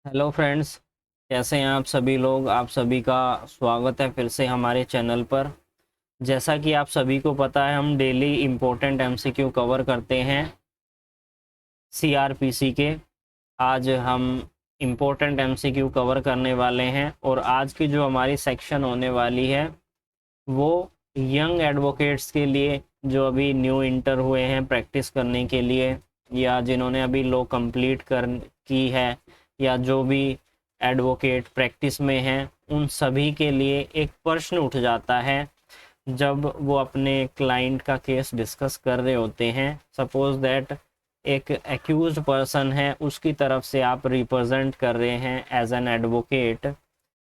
Hello friends. कैसे हैं आप सभी लोग। आप सभी का स्वागत है फिर से हमारे चैनल पर। जैसा कि आप सभी को पता है, हम डेली इम्पोर्टेंट एमसीक्यू कवर करते हैं सीआरपीसी के। आज हम इम्पोर्टेंट एमसीक्यू कवर करने वाले हैं और आज की जो हमारी सेक्शन होने वाली है वो यंग एडवोकेट्स के लिए, जो अभी न्यू इंटर हुए हैं प्रैक्टिस करने के लिए, या जिन्होंने अभी लॉ कंप्लीट कर की है, या जो भी एडवोकेट प्रैक्टिस में हैं, उन सभी के लिए एक प्रश्न उठ जाता है जब वो अपने क्लाइंट का केस डिस्कस कर रहे होते हैं। सपोज दैट एक एक्यूज्ड पर्सन है, उसकी तरफ से आप रिप्रेजेंट कर रहे हैं एज एन एडवोकेट,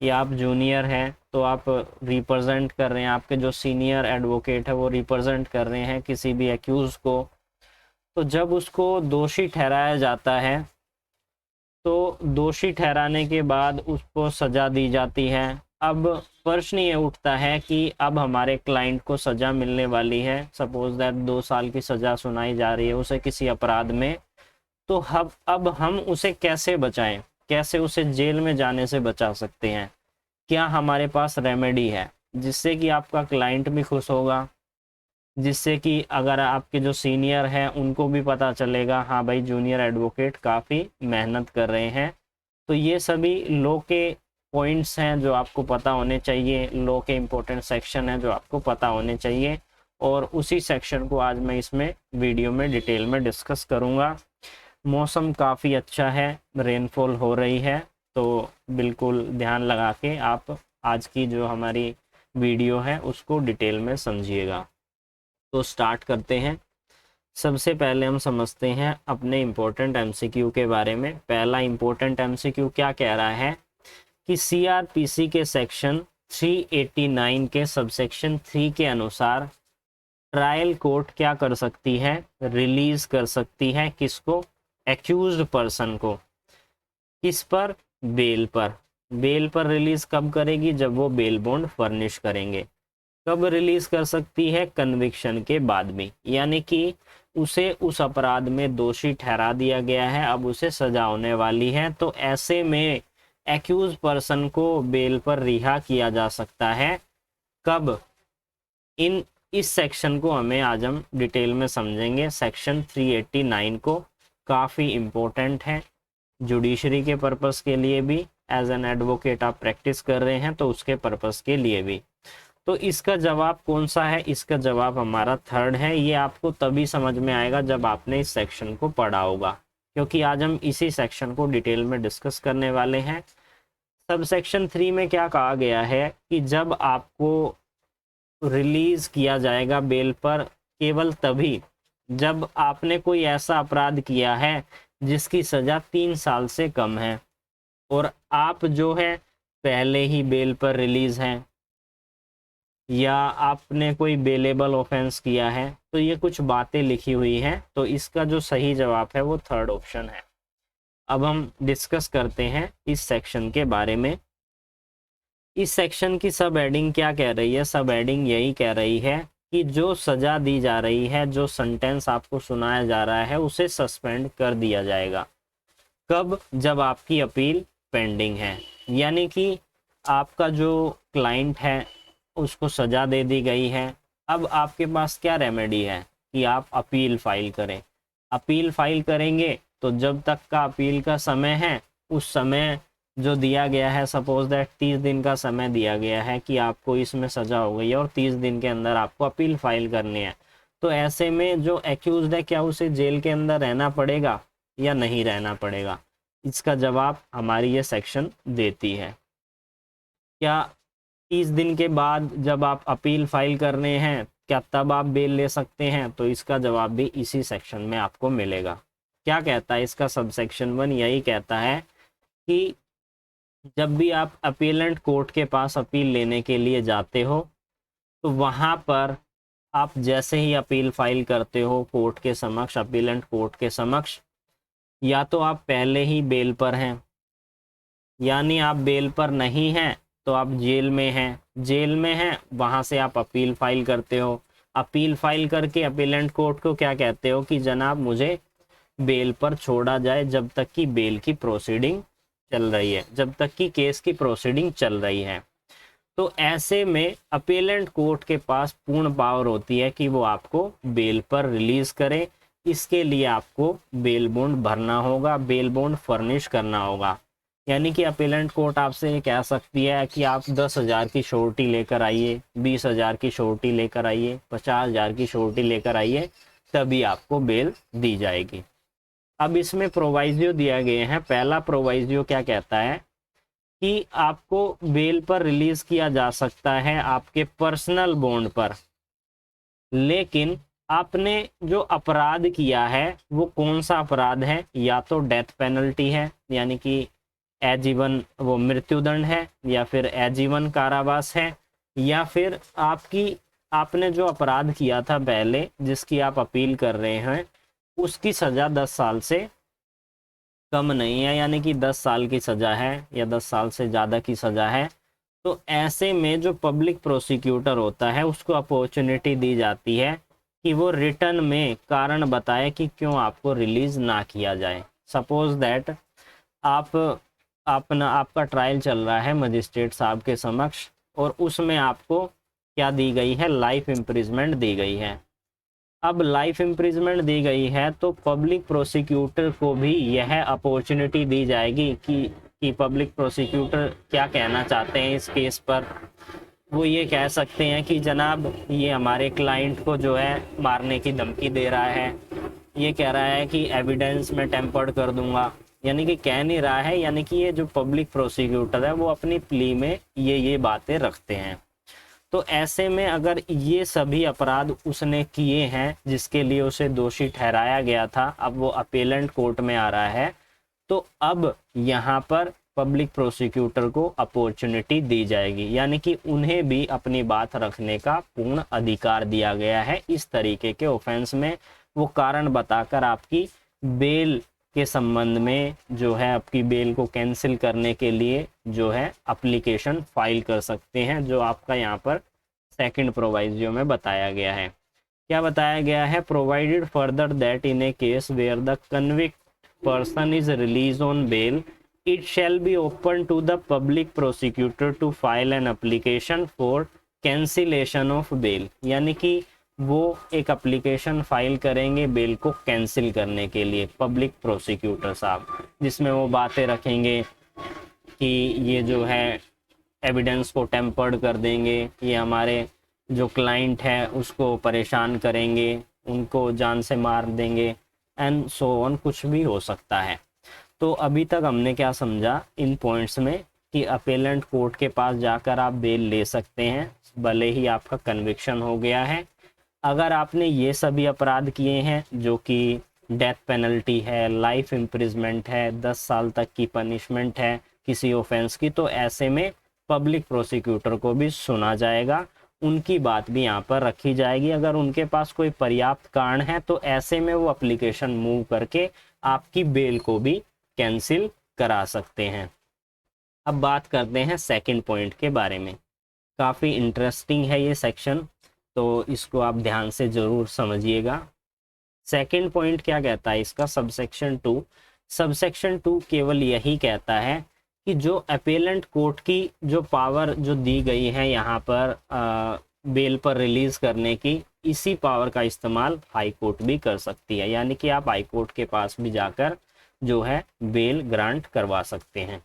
या आप जूनियर हैं तो आप रिप्रेजेंट कर रहे हैं, आपके जो सीनियर एडवोकेट है वो रिप्रेजेंट कर रहे हैं किसी भी एक्यूज को। तो जब उसको दोषी ठहराया जाता है तो दोषी ठहराने के बाद उसको सज़ा दी जाती है। अब प्रश्न ये उठता है कि अब हमारे क्लाइंट को सज़ा मिलने वाली है, सपोज दैट 2 साल की सज़ा सुनाई जा रही है उसे किसी अपराध में। तो अब हम उसे कैसे बचाएं, कैसे उसे जेल में जाने से बचा सकते हैं। क्या हमारे पास रेमेडी है जिससे कि आपका क्लाइंट भी खुश होगा, जिससे कि अगर आपके जो सीनियर हैं उनको भी पता चलेगा हाँ भाई जूनियर एडवोकेट काफ़ी मेहनत कर रहे हैं। तो ये सभी लॉ के पॉइंट्स हैं जो आपको पता होने चाहिए, लॉ के इम्पोर्टेंट सेक्शन हैं जो आपको पता होने चाहिए, और उसी सेक्शन को आज मैं इसमें वीडियो में डिटेल में डिस्कस करूँगा। मौसम काफ़ी अच्छा है, रेनफॉल हो रही है, तो बिल्कुल ध्यान लगा के आप आज की जो हमारी वीडियो है उसको डिटेल में समझिएगा। तो स्टार्ट करते हैं। सबसे पहले हम समझते हैं अपने इम्पोर्टेंट एमसीक्यू के बारे में। पहला इम्पोर्टेंट एमसीक्यू क्या कह रहा है कि सीआरपीसी के सेक्शन 389 के सबसेक्शन 3 के अनुसार ट्रायल कोर्ट क्या कर सकती है, रिलीज कर सकती है किसको, एक्यूज्ड पर्सन को। किस पर, बेल पर। बेल पर रिलीज कब करेगी, जब वो बेल बॉन्ड फर्निश करेंगे। कब रिलीज कर सकती है, कन्विक्शन के बाद में, यानी कि उसे उस अपराध में दोषी ठहरा दिया गया है, अब उसे सजा होने वाली है, तो ऐसे में एक्यूज पर्सन को बेल पर रिहा किया जा सकता है। कब, इस सेक्शन को आज हम डिटेल में समझेंगे। सेक्शन 389 को काफ़ी इम्पोर्टेंट है जुडिशरी के पर्पस के लिए भी, एज एन एडवोकेट आप प्रैक्टिस कर रहे हैं तो उसके पर्पस के लिए भी। तो इसका जवाब कौन सा है, इसका जवाब हमारा थर्ड है। ये आपको तभी समझ में आएगा जब आपने इस सेक्शन को पढ़ा होगा, क्योंकि आज हम इसी सेक्शन को डिटेल में डिस्कस करने वाले हैं। सब सेक्शन 3 में क्या कहा गया है कि जब आपको रिलीज किया जाएगा बेल पर केवल तभी जब आपने कोई ऐसा अपराध किया है जिसकी सजा 3 साल से कम है, और आप जो है पहले ही बेल पर रिलीज हैं, या आपने कोई बेलेबल ऑफेंस किया है। तो ये कुछ बातें लिखी हुई हैं, तो इसका जो सही जवाब है वो थर्ड ऑप्शन है। अब हम डिस्कस करते हैं इस सेक्शन के बारे में। इस सेक्शन की सब हेडिंग क्या कह रही है, सब हेडिंग यही कह रही है कि जो सजा दी जा रही है, जो सेंटेंस आपको सुनाया जा रहा है, उसे सस्पेंड कर दिया जाएगा। कब, जब आपकी अपील पेंडिंग है, यानी कि आपका जो क्लाइंट है उसको सजा दे दी गई है। अब आपके पास क्या रेमेडी है कि आप अपील फाइल करें। अपील फाइल करेंगे तो जब तक का अपील का समय है, उस समय जो दिया गया है, सपोज दैट 30 दिन का समय दिया गया है कि आपको इसमें सजा हो गई है और 30 दिन के अंदर आपको अपील फाइल करनी है। तो ऐसे में जो एक्यूज्ड है, क्या उसे जेल के अंदर रहना पड़ेगा या नहीं रहना पड़ेगा, इसका जवाब हमारी ये सेक्शन देती है। क्या 30 दिन के बाद जब आप अपील फाइल कर रहे हैं, क्या तब आप बेल ले सकते हैं, तो इसका जवाब भी इसी सेक्शन में आपको मिलेगा। क्या कहता है इसका सब सेक्शन 1, यही कहता है कि जब भी आप अपीलेंट कोर्ट के पास अपील लेने के लिए जाते हो, तो वहाँ पर आप जैसे ही अपील फाइल करते हो कोर्ट के समक्ष, अपीलेंट कोर्ट के समक्ष, या तो आप पहले ही बेल पर हैं, यानी आप बेल पर नहीं हैं तो आप जेल में हैं। जेल में हैं, वहाँ से आप अपील फाइल करते हो। अपील फाइल करके अपीलेंट कोर्ट को क्या कहते हो कि जनाब मुझे बेल पर छोड़ा जाए जब तक कि बेल की प्रोसीडिंग चल रही है, जब तक कि केस की प्रोसीडिंग चल रही है। तो ऐसे में अपीलेंट कोर्ट के पास पूर्ण पावर होती है कि वो आपको बेल पर रिलीज करे। इसके लिए आपको बेल बॉन्ड भरना होगा, बेल बॉन्ड फर्निश करना होगा। यानी कि अपीलेंट कोर्ट आपसे ये कह सकती है कि आप 10,000 की श्योरिटी लेकर आइए, 20,000 की श्योरिटी लेकर आइए, 50,000 की श्योरिटी लेकर आइए, तभी आपको बेल दी जाएगी। अब इसमें प्रोवाइजियो दिया गया है। पहला प्रोवाइजियो क्या कहता है कि आपको बेल पर रिलीज किया जा सकता है आपके पर्सनल बॉन्ड पर, लेकिन आपने जो अपराध किया है वो कौन सा अपराध है? या तो डेथ पेनल्टी है, यानी कि आजीवन वो मृत्युदंड है, या फिर आजीवन कारावास है, या फिर आपने जो अपराध किया था पहले जिसकी आप अपील कर रहे हैं उसकी सजा 10 साल से कम नहीं है, यानी कि 10 साल की सजा है या 10 साल से ज़्यादा की सजा है। तो ऐसे में जो पब्लिक प्रोसिक्यूटर होता है उसको अपॉर्चुनिटी दी जाती है कि वो रिटर्न में कारण बताए कि क्यों आपको रिलीज ना किया जाए। सपोज दैट आपका ट्रायल चल रहा है मजिस्ट्रेट साहब के समक्ष, और उसमें आपको क्या दी गई है? लाइफ इम्प्रिजमेंट दी गई है। अब लाइफ इम्प्रिजमेंट दी गई है तो पब्लिक प्रोसिक्यूटर को भी यह अपॉर्चुनिटी दी जाएगी कि पब्लिक प्रोसिक्यूटर क्या कहना चाहते हैं इस केस पर। वो ये कह सकते हैं कि जनाब ये हमारे क्लाइंट को जो है मारने की धमकी दे रहा है, ये कह रहा है कि एविडेंस में टेम्पर्ड कर दूंगा, यानी कि कह नहीं रहा है, यानी कि ये जो पब्लिक प्रोसिक्यूटर है वो अपनी प्ली में ये बातें रखते हैं। तो ऐसे में अगर ये सभी अपराध उसने किए हैं जिसके लिए उसे दोषी ठहराया गया था, अब वो अपीलेंट कोर्ट में आ रहा है, तो अब यहाँ पर पब्लिक प्रोसिक्यूटर को अपॉर्चुनिटी दी जाएगी, यानी कि उन्हें भी अपनी बात रखने का पूर्ण अधिकार दिया गया है। इस तरीके के ऑफेंस में वो कारण बताकर आपकी बेल के संबंध में जो है आपकी बेल को कैंसिल करने के लिए जो है एप्लीकेशन फाइल कर सकते हैं, जो आपका यहाँ पर सेकंड प्रोवाइजियो में बताया गया है। क्या बताया गया है? Provided further that in a case where the convict person is release on bail it shall be open to the public prosecutor to file an application for cancellation of bail, यानी कि वो एक एप्लीकेशन फाइल करेंगे bail को cancel करने के लिए public prosecutor साहब, जिसमें वो बातें रखेंगे कि ये जो है एविडेंस को टेम्पर्ड कर देंगे, ये हमारे जो क्लाइंट है उसको परेशान करेंगे, उनको जान से मार देंगे, एंड सो ऑन, कुछ भी हो सकता है। तो अभी तक हमने क्या समझा इन पॉइंट्स में कि अपीलेंट कोर्ट के पास जाकर आप बेल ले सकते हैं भले ही आपका कन्विक्शन हो गया है। अगर आपने ये सभी अपराध किए हैं जो कि डेथ पेनल्टी है, लाइफ इम्प्रिजमेंट है, 10 साल तक की पनिशमेंट है किसी ऑफेंस की, तो ऐसे में पब्लिक प्रोसिक्यूटर को भी सुना जाएगा, उनकी बात भी यहाँ पर रखी जाएगी। अगर उनके पास कोई पर्याप्त कारण है तो ऐसे में वो एप्लीकेशन मूव करके आपकी बेल को भी कैंसिल करा सकते हैं। अब बात करते हैं सेकंड पॉइंट के बारे में। काफ़ी इंटरेस्टिंग है ये सेक्शन, तो इसको आप ध्यान से ज़रूर समझिएगा। सेकंड पॉइंट क्या कहता है इसका? सबसेक्शन 2 केवल यही कहता है कि जो अपीलेंट कोर्ट की जो पावर जो दी गई है यहाँ पर बेल पर रिलीज करने की, इसी पावर का इस्तेमाल हाई कोर्ट भी कर सकती है, यानी कि आप हाई कोर्ट के पास भी जाकर जो है बेल ग्रांट करवा सकते हैं।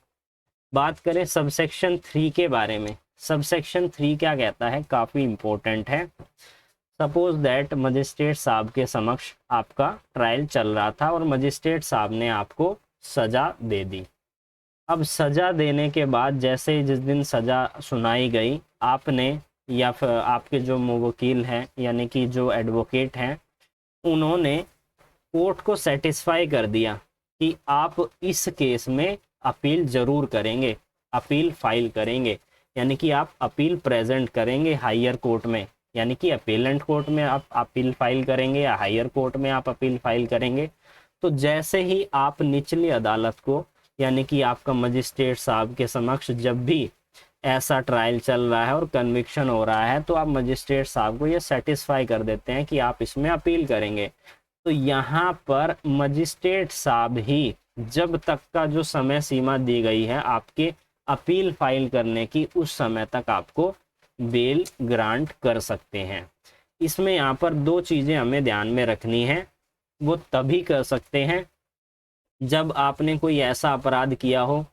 बात करें सबसेक्शन 3 के बारे में। सबसेक्शन 3 क्या कहता है? काफ़ी इम्पोर्टेंट है। सपोज दैट मजिस्ट्रेट साहब के समक्ष आपका ट्रायल चल रहा था और मजिस्ट्रेट साहब ने आपको सज़ा दे दी। अब सज़ा देने के बाद जैसे जिस दिन सज़ा सुनाई गई, आपने या फिर आपके जो वकील हैं यानी कि जो एडवोकेट हैं, उन्होंने कोर्ट को सेटिस्फाई कर दिया कि आप इस केस में अपील ज़रूर करेंगे, अपील फाइल करेंगे, यानी कि आप अपील प्रेजेंट करेंगे हायर कोर्ट में, यानी कि अपीलेंट कोर्ट में आप अपील फाइल करेंगे या हायर कोर्ट में आप अपील फाइल करेंगे। तो जैसे ही आप निचली अदालत को यानी कि आपका मजिस्ट्रेट साहब के समक्ष जब भी ऐसा ट्रायल चल रहा है और कन्विक्शन हो रहा है, तो आप मजिस्ट्रेट साहब को ये सेटिस्फाई कर देते हैं कि आप इसमें अपील करेंगे। तो यहाँ पर मजिस्ट्रेट साहब ही जब तक का जो समय सीमा दी गई है आपके अपील फाइल करने की, उस समय तक आपको बेल ग्रांट कर सकते हैं। इसमें यहाँ पर दो चीज़ें हमें ध्यान में रखनी है। वो तभी कर सकते हैं जब आपने कोई ऐसा अपराध किया हो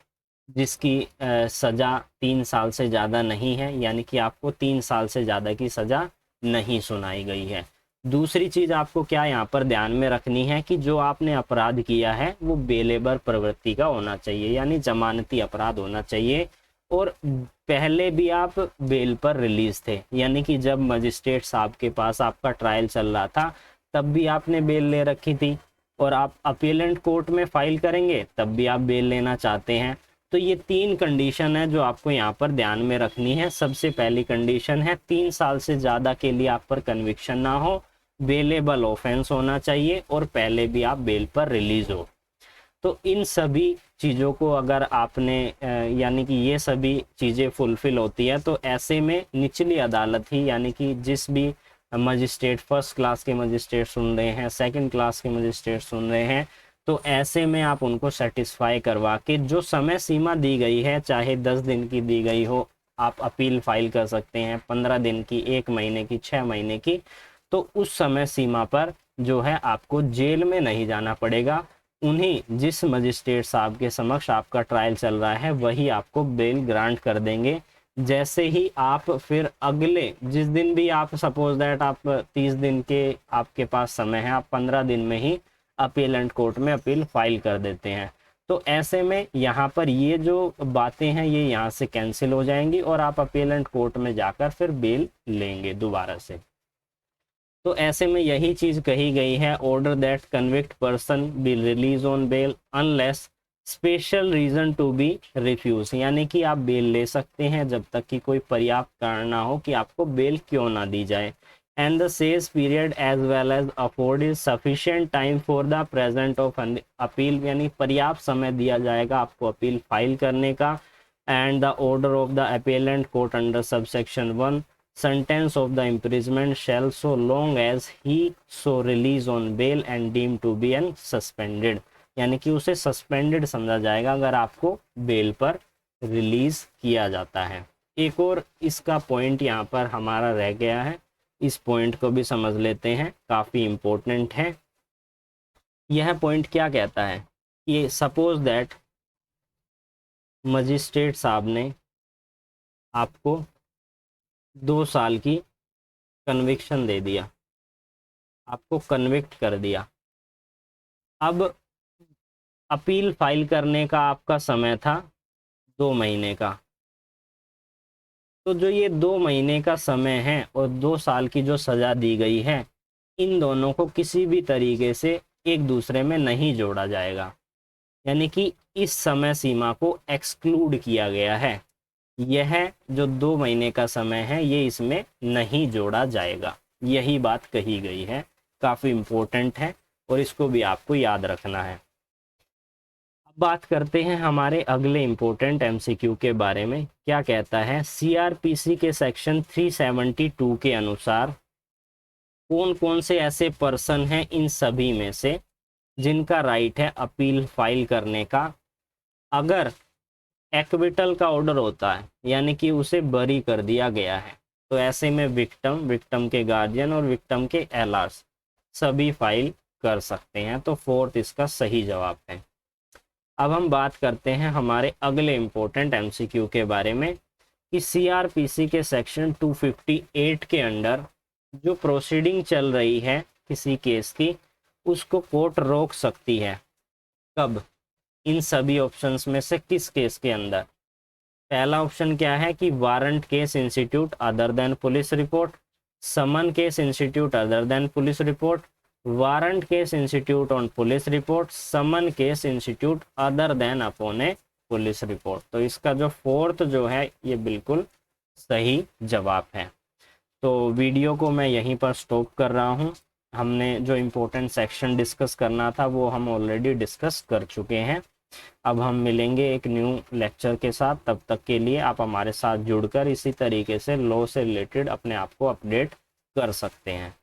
जिसकी सज़ा 3 साल से ज़्यादा नहीं है, यानी कि आपको 3 साल से ज़्यादा की सज़ा नहीं सुनाई गई है। दूसरी चीज़ आपको क्या यहाँ पर ध्यान में रखनी है कि जो आपने अपराध किया है वो बेलेबर प्रवृत्ति का होना चाहिए, यानी जमानती अपराध होना चाहिए। और पहले भी आप बेल पर रिलीज थे, यानी कि जब मजिस्ट्रेट साहब के पास आपका ट्रायल चल रहा था तब भी आपने बेल ले रखी थी, और आप अपीलेंट कोर्ट में फाइल करेंगे तब भी आप बेल लेना चाहते हैं। तो ये 3 कंडीशन है जो आपको यहाँ पर ध्यान में रखनी है। सबसे पहली कंडीशन है 3 साल से ज़्यादा के लिए आप पर कन्विक्शन ना हो, बेलेबल ऑफेंस होना चाहिए, और पहले भी आप बेल पर रिलीज हो। तो इन सभी चीज़ों को अगर आपने यानी कि ये सभी चीज़ें फुलफिल होती है तो ऐसे में निचली अदालत ही, यानी कि जिस भी मजिस्ट्रेट, फर्स्ट क्लास के मजिस्ट्रेट सुन रहे हैं, सेकंड क्लास के मजिस्ट्रेट सुन रहे हैं, तो ऐसे में आप उनको सेटिस्फाई करवा के जो समय सीमा दी गई है, चाहे 10 दिन की दी गई हो, आप अपील फाइल कर सकते हैं 15 दिन की, 1 महीने की, 6 महीने की। तो उस समय सीमा पर जो है आपको जेल में नहीं जाना पड़ेगा। उन्हीं जिस मजिस्ट्रेट साहब के समक्ष आपका ट्रायल चल रहा है वही आपको बेल ग्रांट कर देंगे। जैसे ही आप फिर अगले जिस दिन भी आप सपोज दैट आप 30 दिन के आपके पास समय है, आप 15 दिन में ही अपीलेंट कोर्ट में अपील फाइल कर देते हैं, तो ऐसे में यहाँ पर ये जो बातें हैं ये यहाँ से कैंसिल हो जाएंगी और आप अपीलेंट कोर्ट में जाकर फिर बेल लेंगे दोबारा से। तो ऐसे में यही चीज कही गई है, order that convict person be release on bail unless special reason to be refuse, यानी कि आप बेल ले सकते हैं जब तक कि कोई पर्याप्त कारण ना हो कि आपको बेल क्यों ना दी जाए। And the sage period as well as afford is sufficient time for the present of appeal, यानी पर्याप्त समय दिया जाएगा आपको अपील फाइल करने का। And the order of the appellate court under subsection 1 sentence of the imprisonment shall so long as he so release on bail and deemed to be suspended, यानी कि उसे सस्पेंडेड समझा जाएगा अगर आपको बेल पर रिलीज किया जाता है। एक और इसका पॉइंट यहाँ पर हमारा रह गया है, इस पॉइंट को भी समझ लेते हैं, काफ़ी इम्पोर्टेंट है। यह पॉइंट क्या कहता है, ये सपोज दैट मजिस्ट्रेट साहब ने आपको 2 साल की कन्विक्शन दे दिया, आपको कन्विक्ट कर दिया। अब अपील फाइल करने का आपका समय था 2 महीने का, तो जो ये 2 महीने का समय है और 2 साल की जो सज़ा दी गई है, इन दोनों को किसी भी तरीके से एक दूसरे में नहीं जोड़ा जाएगा, यानी कि इस समय सीमा को एक्सक्लूड किया गया है। यह जो 2 महीने का समय है ये इसमें नहीं जोड़ा जाएगा, यही बात कही गई है, काफ़ी इम्पोर्टेंट है और इसको भी आपको याद रखना है। अब बात करते हैं हमारे अगले इम्पोर्टेंट एमसीक्यू के बारे में। क्या कहता है, सीआरपीसी के सेक्शन 372 के अनुसार कौन कौन से ऐसे पर्सन हैं इन सभी में से जिनका राइट है अपील फाइल करने का, अगर एक्विटल का ऑर्डर होता है यानी कि उसे बरी कर दिया गया है, तो ऐसे में विक्टिम, विक्टिम के गार्जियन और विक्टिम के एलार्स सभी फाइल कर सकते हैं। तो 4th इसका सही जवाब है। अब हम बात करते हैं हमारे अगले इम्पोर्टेंट एमसीक्यू के बारे में कि सीआरपीसी के सेक्शन 258 के अंडर जो प्रोसीडिंग चल रही है किसी केस की, उसको कोर्ट रोक सकती है कब, इन सभी ऑप्शंस में से किस केस के अंदर। पहला ऑप्शन क्या है कि warrant case institute other than police report, summon case institute other than police report, warrant case institute on police report, summon case institute other than upon a police report. तो इसका जो 4th जो है ये बिल्कुल सही जवाब है। तो वीडियो को मैं यहीं पर स्टॉप कर रहा हूँ। हमने जो इम्पोर्टेंट सेक्शन डिस्कस करना था वो हम ऑलरेडी डिस्कस कर चुके हैं। अब हम मिलेंगे एक न्यू लेक्चर के साथ, तब तक के लिए आप हमारे साथ जुड़कर इसी तरीके से लॉ से रिलेटेड अपने आप को अपडेट कर सकते हैं।